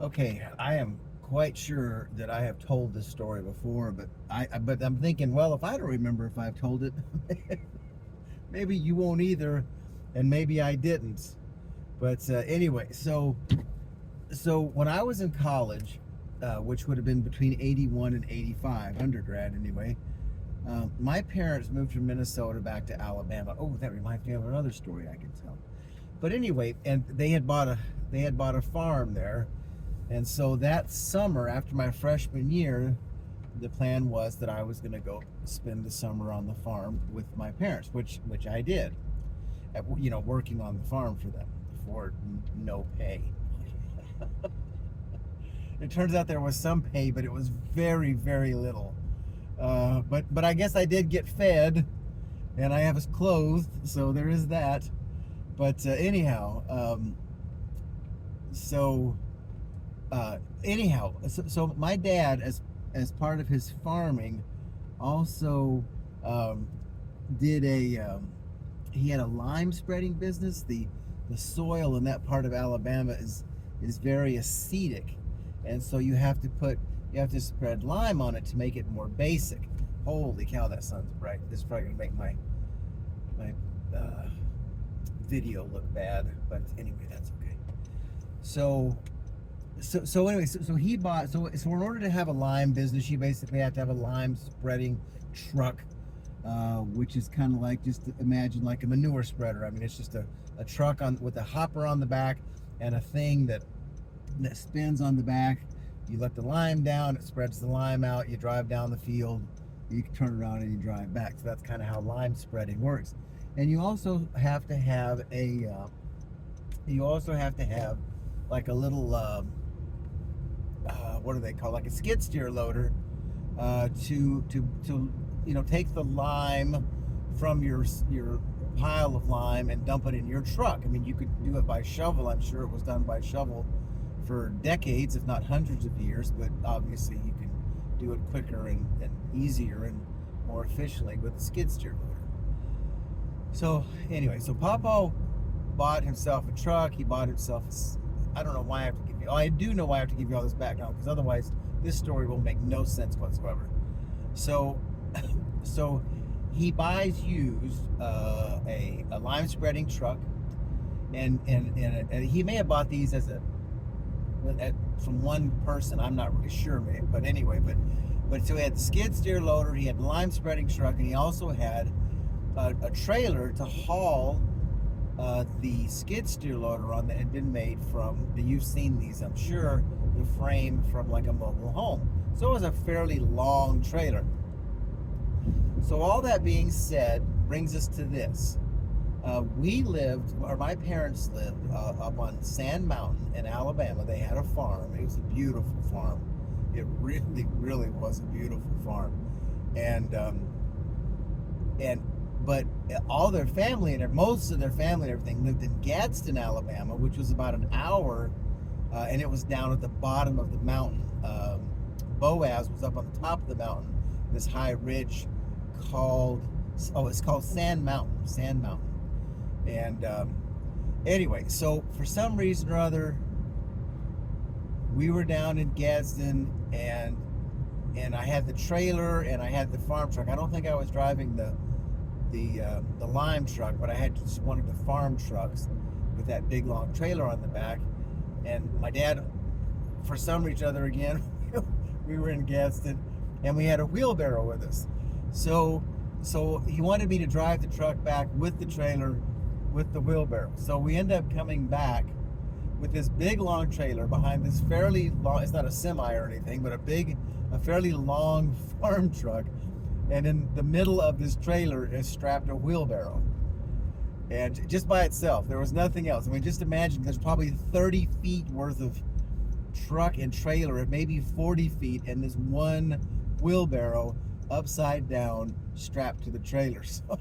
Okay, I am quite sure that I have told this story before, but I'm thinking, well, if I don't remember if I've told it, maybe you won't either, and maybe I didn't. But anyway, so when I was in college, which would have been between 81 and 85, undergrad anyway, my parents moved from Minnesota back to Alabama. Oh, that reminds me of another story I can tell. But anyway, and they had bought a farm there. And so that summer, after my freshman year, the plan was that I was going to go spend the summer on the farm with my parents, which I did, working on the farm for them for no pay. It turns out there was some pay, but it was very, very little. But I guess I did get fed, and I was clothed, so there is that. But anyhow, so so my dad, as part of his farming, also um, did he had a lime spreading business. The soil in that part of Alabama is very acidic, and so you have to spread lime on it to make it more basic. Holy cow, that sun's bright. This is probably gonna make my video look bad, but anyway, that's okay. So so he bought so in order to have a lime business, you basically have to have a lime spreading truck, which is kind of like, just imagine like a manure spreader. I mean, it's just a truck on with a hopper on the back and a thing that spins on the back. You let the lime down, it spreads the lime out. You drive down the field, you can turn around and you drive back. So that's kind of how lime spreading works. And you also have to have like a little what do they call, like a skid steer loader, to take the lime from your pile of lime and dump it in your truck. I mean, you could do it by shovel. I'm sure it was done by shovel for decades, if not hundreds of years, but obviously you can do it quicker and easier and more efficiently with a skid steer loader. So anyway, so Papa bought himself a truck. He bought himself I don't know why I have to give you. Oh, I do know why I have to give you all this background, because otherwise this story will make no sense whatsoever. So, so he buys used a lime spreading truck, and he may have bought these from one person. I'm not really sure, maybe, but anyway, but so he had the skid steer loader, he had the lime spreading truck, and he also had a trailer to haul the skid steer loader on that had been made from, you've seen these, I'm sure, the frame from like a mobile home. So it was a fairly long trailer. So all that being said brings us to this. My parents lived up on Sand Mountain in Alabama. They had a farm. It was a beautiful farm. It really, really was a beautiful farm. And but all their family and most of their family and everything lived in Gadsden, Alabama, which was about an hour, and it was down at the bottom of the mountain. Boaz was up on the top of the mountain, this high ridge it's called Sand Mountain. Sand Mountain. And anyway, so for some reason or other, we were down in Gadsden, and I had the trailer and I had the farm truck. I don't think I was driving the lime truck, but I had just one of the farm trucks with that big long trailer on the back. And my dad, for some reason or other again, we were in Gadsden, and we had a wheelbarrow with us. So he wanted me to drive the truck back with the trailer, with the wheelbarrow. So we end up coming back with this big long trailer behind this fairly long, it's not a semi or anything, but a fairly long farm truck. And in the middle of this trailer is strapped a wheelbarrow. And just by itself, there was nothing else. I mean, just imagine there's probably 30 feet worth of truck and trailer, and maybe 40 feet, and this one wheelbarrow upside down strapped to the trailer. So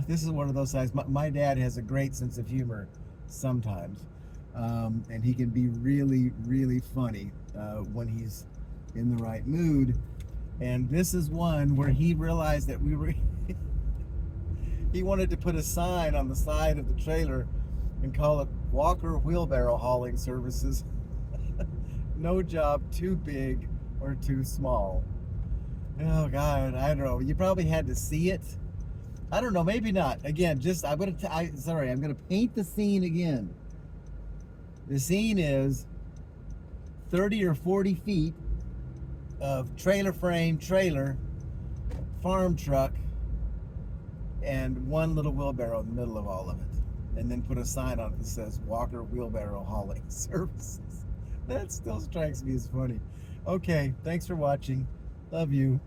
this is one of those sides. My dad has a great sense of humor sometimes, and he can be really, really funny when he's in the right mood. And this is one where he realized that he wanted to put a sign on the side of the trailer, and call it Walker Wheelbarrow Hauling Services. No job too big or too small. Oh God, I don't know. You probably had to see it. I don't know, maybe not. Again, just I'm gonna paint the scene again. The scene is 30 or 40 feet of trailer frame, trailer, farm truck, and one little wheelbarrow in the middle of all of it. And then put a sign on it that says Walker Wheelbarrow Hauling Services. That still strikes me as funny. Okay, thanks for watching. Love you.